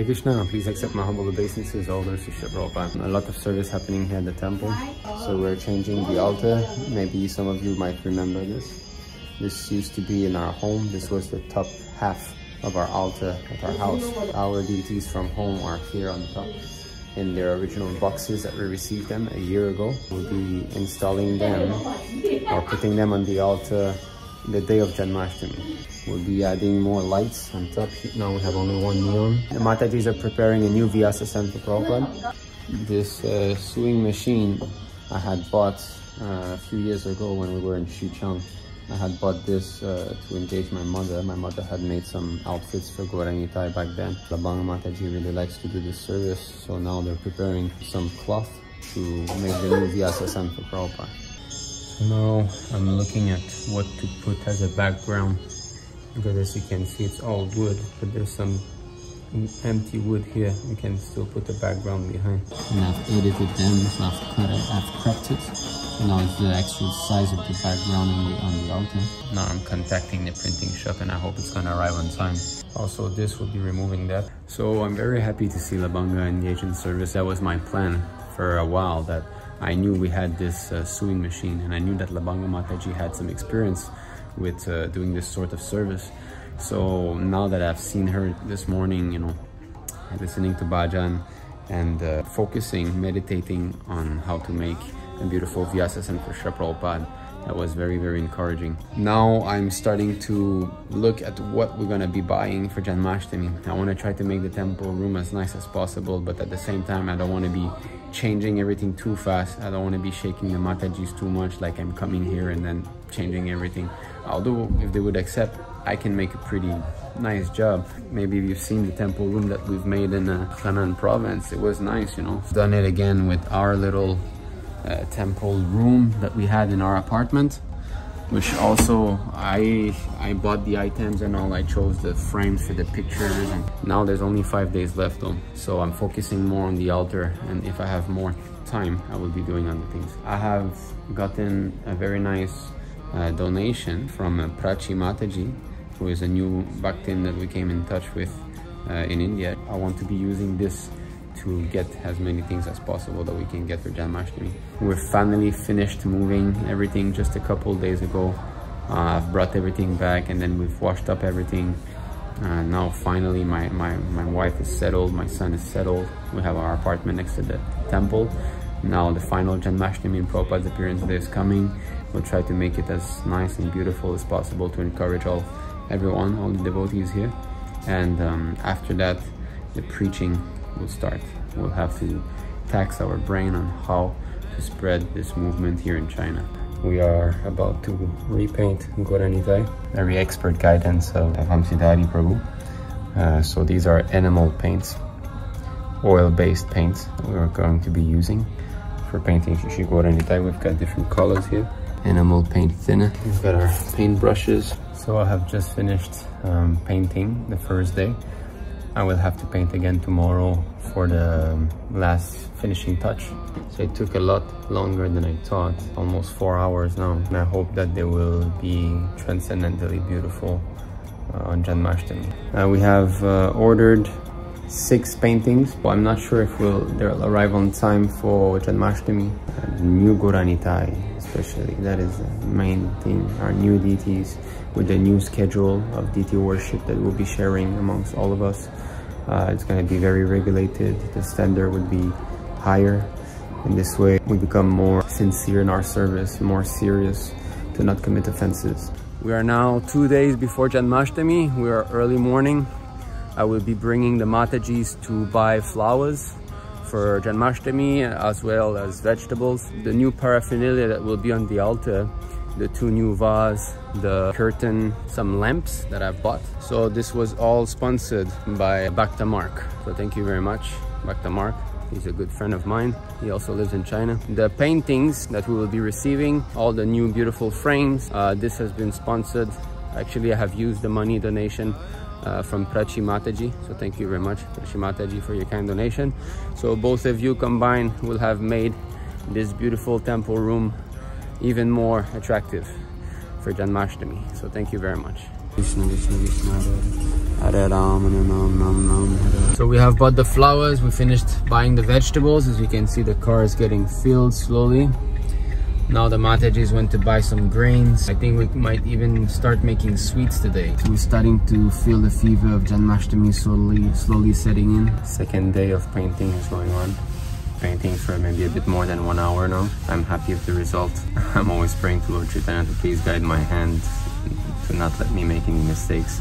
Hare Krishna, please accept my humble obeisances, all those who Srila Prabhupada. A lot of service happening here at the temple. So we're changing the altar. Maybe some of you might remember this. This used to be in our home. This was the top half of our altar at our house. Our deities from home are here on top in their original boxes that we received them a year ago. We'll be installing them or putting them on the altar the day of Janmashtami. We'll be adding more lights on top. Now we have only one neon. The Matajis are preparing a new Vyasa San for Prabhupada. This sewing machine I had bought a few years ago when we were in Xuchang. I had bought this to engage my mother. My mother had made some outfits for Gauranitai back then. Labanga Mataji really likes to do this service, so now they're preparing some cloth to make the new Vyasa San for Prabhupada. So now I'm looking at what to put as a background, because as you can see it's all wood, but there's some empty wood here. You can still put the background behind. And I've edited them, so I've cropped it. So now it's the actual size of the background on the altar. Now I'm contacting the printing shop and I hope it's gonna arrive on time. Also, this will be removing that. So I'm very happy to see Labanga engage in service. That was my plan for a while, that I knew we had this sewing machine, and I knew that Labanga Mataji had some experience with doing this sort of service. So now that I've seen her this morning, you know, listening to Bhajan and focusing, meditating on how to make a beautiful Vyasa San for Srila Prabhupada, that was very, very encouraging. Now I'm starting to look at what we're gonna be buying for Janmashtami. I want to try to make the temple room as nice as possible, but at the same time I don't want to be changing everything too fast. I don't want to be shaking the Matajis too much, like I'm coming here and then changing everything. Although if they would accept, I can make a pretty nice job. Maybe you've seen the temple room that we've made in Henan province. It was nice, you know. Done it again with our little temple room that we had in our apartment, which also I bought the items and all. I chose the frames for the pictures, and now there's only 5 days left though, so I'm focusing more on the altar, and if I have more time I will be doing other things. I have gotten a very nice donation from Prachi Mataji, who is a new Bhaktin that we came in touch with in India. I want to be using this to get as many things as possible that we can get for Janmashtami. We're finally finished moving everything just a couple days ago. I've brought everything back, and then we've washed up everything. Now finally my wife is settled, my son is settled. We have our apartment next to the temple. Now the final Janmashtami and Prabhupada's appearance day is coming. We'll try to make it as nice and beautiful as possible to encourage everyone, all the devotees here. And after that, the preaching will start. We'll have to tax our brain on how to spread this movement here in China. We are about to repaint Gauranitai, very expert guidance of Hamsidhari Prabhu. So these are enamel paints, oil-based paints that we are going to be using for painting Shri Gauranitai. We've got different colors here. Enamel paint thinner. We've got our paint brushes. So I have just finished painting the first day. I will have to paint again tomorrow for the last finishing touch. So it took a lot longer than I thought, almost 4 hours now. And I hope that they will be transcendently beautiful on Janmashtami. We have ordered 6 paintings. Well, I'm not sure if they'll arrive on time for Janmashtami. New Gauranitai especially, that is the main thing. Our new deities with the new schedule of deity worship that we'll be sharing amongst all of us. It's going to be very regulated. The standard would be higher. In this way, we become more sincere in our service, more serious to not commit offenses. We are now 2 days before Janmashtami. We are early morning. I will be bringing the Matajis to buy flowers for Janmashtami, as well as vegetables. The new paraphernalia that will be on the altar, the 2 new vases, the curtain, some lamps that I've bought. So this was all sponsored by Bhakta Mark. So thank you very much, Bhakta Mark. He's a good friend of mine. He also lives in China. The paintings that we will be receiving, all the new beautiful frames, this has been sponsored. Actually, I have used the money donation from Prachi Mataji. So thank you very much, Prachi Mataji, for your kind donation. So both of you combined will have made this beautiful temple room even more attractive for Janmashtami. So thank you very much. Krishna Krishna Krishna Hare Ram Hare Ram Ram Ram Hare. So we have bought the flowers, we finished buying the vegetables. As you can see, the car is getting filled slowly. Now the Matajis went to buy some grains. I think we might even start making sweets today. We're starting to feel the fever of Janmashtami slowly setting in. Second day of painting is going on. Painting for maybe a bit more than 1 hour now. I'm happy with the result. I'm always praying to Lord Chaitanya to please guide my hand, to not let me make any mistakes.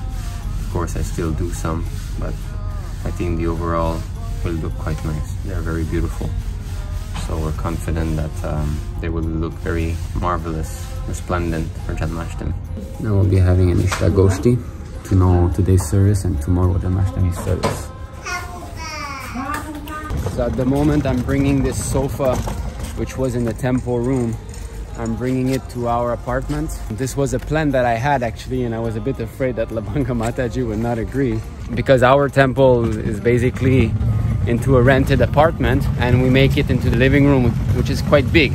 Of course I still do some, but I think the overall will look quite nice. They're very beautiful. So we're confident that they will look very marvelous, resplendent for Janmashtami. Now we'll be having an Ishta Goshti to know today's service and tomorrow Janmashtami service. So at the moment I'm bringing this sofa, which was in the temple room, I'm bringing it to our apartment. This was a plan that I had actually, and I was a bit afraid that Labanga Mataji would not agree, because our temple is basically into a rented apartment and we make it into the living room, which is quite big,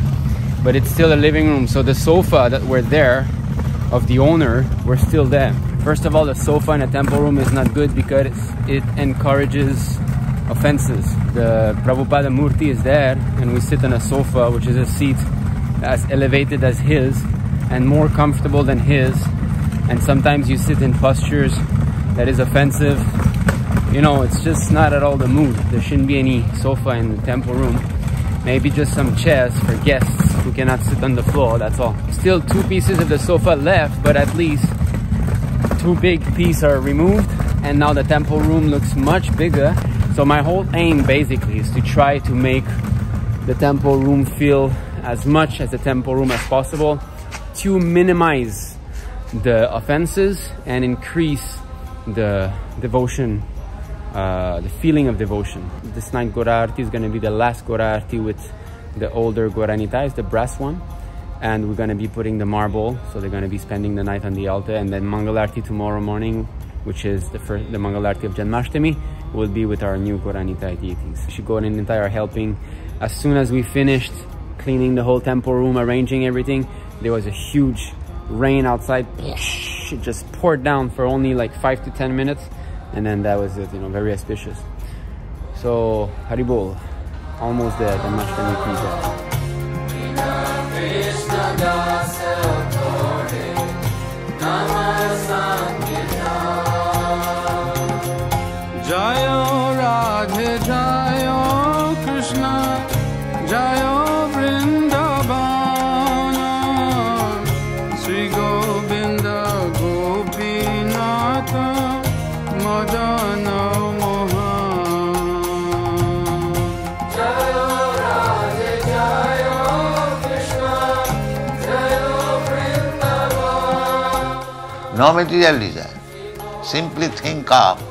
but it's still a living room. So the sofa that were there of the owner were still there. First of all, the sofa in a temple room is not good because it encourages offenses. The Prabhupada Murti is there and we sit on a sofa, which is a seat as elevated as his and more comfortable than his, and sometimes you sit in postures that is offensive. You know, it's just not at all the mood. There shouldn't be any sofa in the temple room. Maybe just some chairs for guests who cannot sit on the floor, that's all. Still 2 pieces of the sofa left, but at least 2 big pieces are removed, and now the temple room looks much bigger. So my whole aim basically is to try to make the temple room feel as much as a temple room as possible, to minimize the offenses and increase the devotion, the feeling of devotion. This night Gora Arti is going to be the last Gora Arti with the older Gora Nitais, the brass one, and we're going to be putting the marble, so they're going to be spending the night on the altar, and then Mangal Arti tomorrow morning, which is the Mangal Arti of Janmashtami, will be with our new Gora Nitai deities. Shri and Nitai are helping. As soon as we finished cleaning the whole temple room, arranging everything, there was a huge rain outside. It just poured down for only like 5 to 10 minutes, and then that was it, you know, very auspicious. So Haribol, almost there, Janmashtami Puja. Jayo Radhe Jayo Krishna Jayo Vrindavana Sri Govinda Gopinatha Madana Mohan. Jayo Radhe Jayo Krishna Jayo Vrindavana. No material desire. Simply think of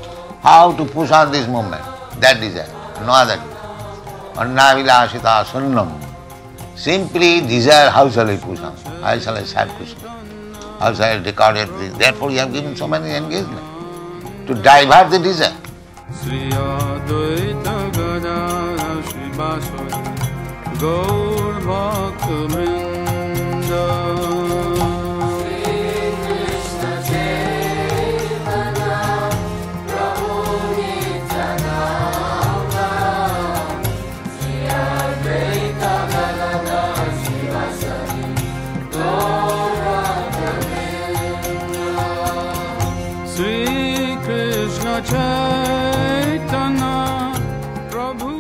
how to push on this movement, that desire, no other desire. Annavilasita sunnam. Simply desire, how shall I push on? How shall I serve Krishna? How shall I record everything? Therefore you have given so many engagements to divert the desire. Sri Advaita Gadadhara Srivasadi Gaur Bhakta Vrinda. Chaitanya Prabhu.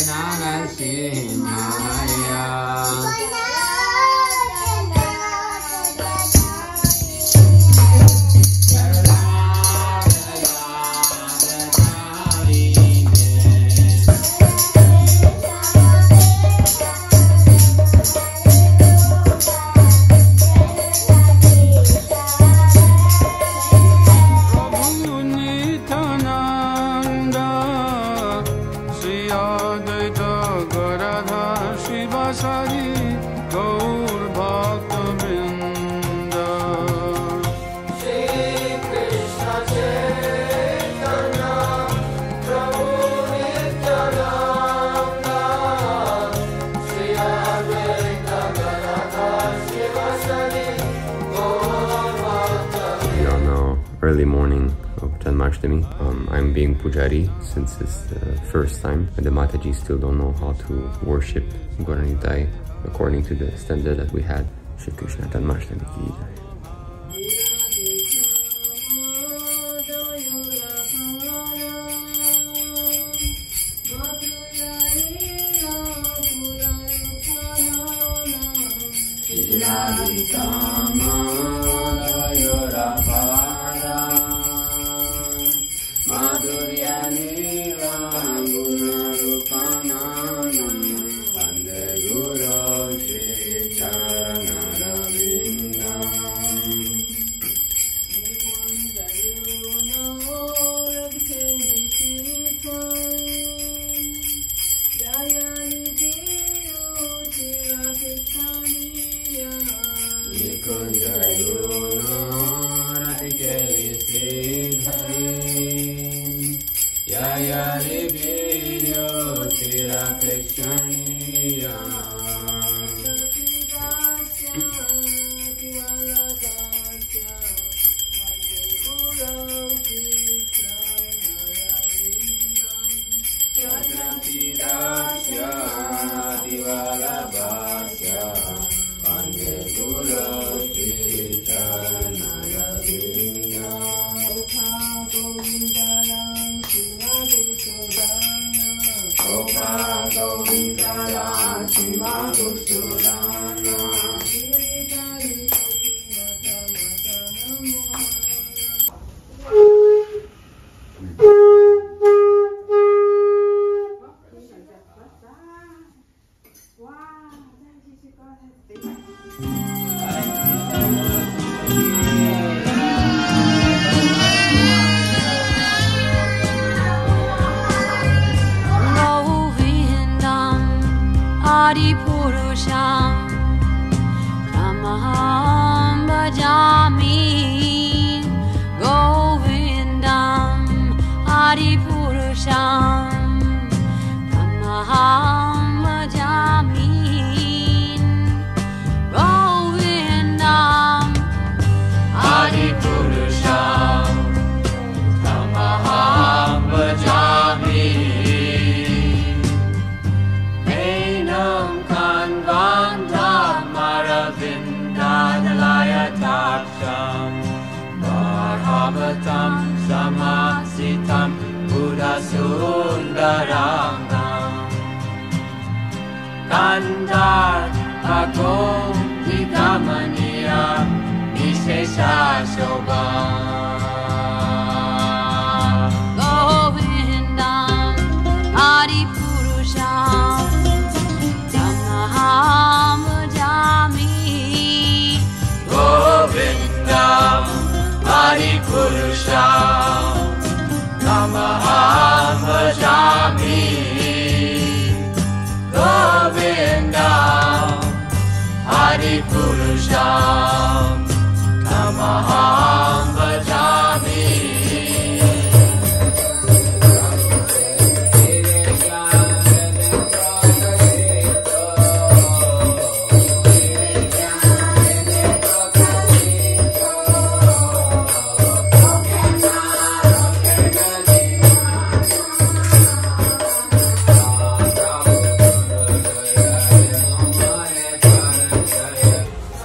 Namaste Radha early morning of Janmashtami. I'm being pujari since it's the first time. The Mataji still don't know how to worship Gauranitai according to the standard that we had. Shri Krishna Janmashtami ki jai.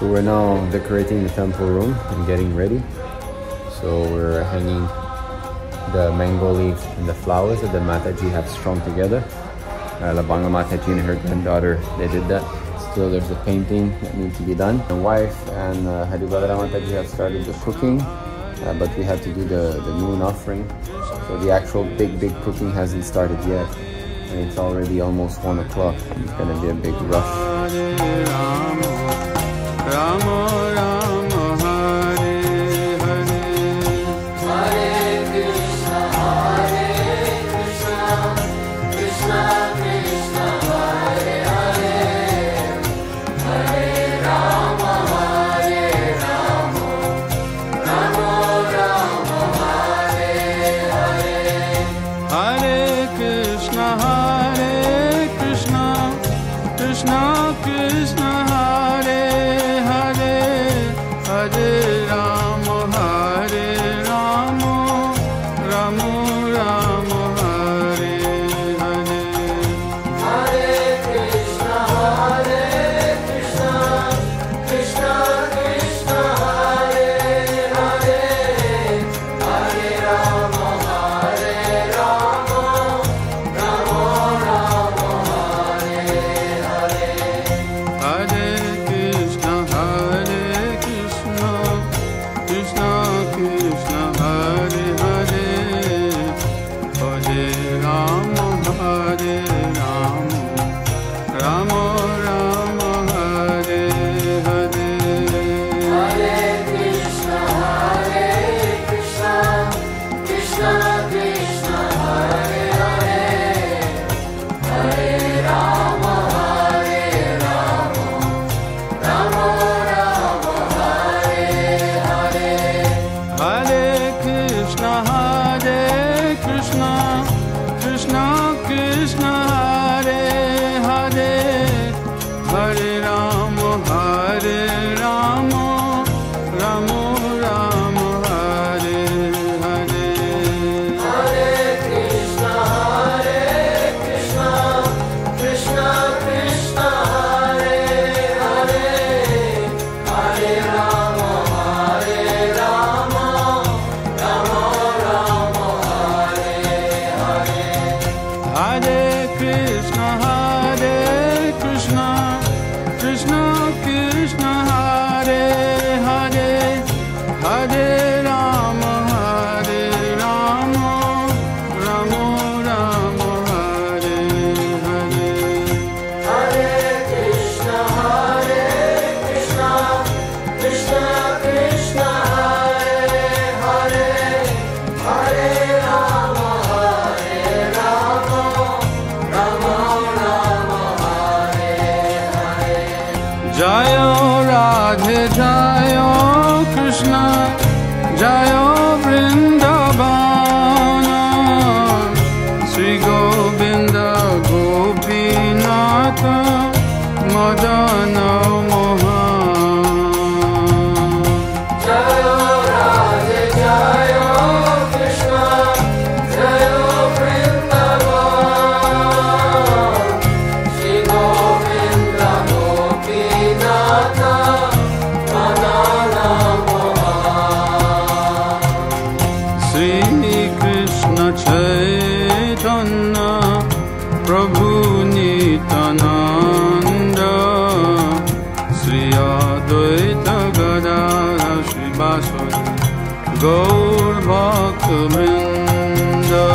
We're now decorating the temple room and getting ready. So we're hanging the mango leaves and the flowers that the Mataji have strung together. Labanga Mataji and her granddaughter, they did that. Still there's the painting that needs to be done. My wife and Haribhadra Mataji have started the cooking, but we have to do the noon offering. So the actual big cooking hasn't started yet. And it's already almost 1 o'clock. It's gonna be a big rush. Rama Rama Hare Hare Hare Krishna Hare Krishna Krishna Krishna Hare Hare Hare Rama Hare Rama Rama Rama Hare Hare Hare Krishna Krishna Krishna Hare Hare Rama Hare Rama Rama Rama Hare Hare Hare Krishna Krishna Krishna Hare Hare Hare Rama Rama Rama Hare Hare Hare Krishna Krishna Krishna Krishna Hare Hare Hare Rama Rama Rama Hare Hare Hare Krishna Krishna Krishna Krishna Hare Hare Hare Rama Rama Rama Hare Hare Hare Krishna Krishna Krishna Krishna Hare Hare Hare Rama Rama Rama Hare Hare Hare Krishna Krishna Krishna Krishna Hare Hare Hare Rama Rama Hare Hare Jayo Radhe Jayo Krishna Jayo Vrindavana Sri Govinda Gopinatha Madana Mohan Jayo Radhe Jayo Krishna Jayo Vrindavana Sri Govinda Gopinatha Madana Mohan Sri Krishna Chaitanya Prabhu Nityananda Sri Advaita Gadadhara Srivasadi Gaur Bhakta Vrinda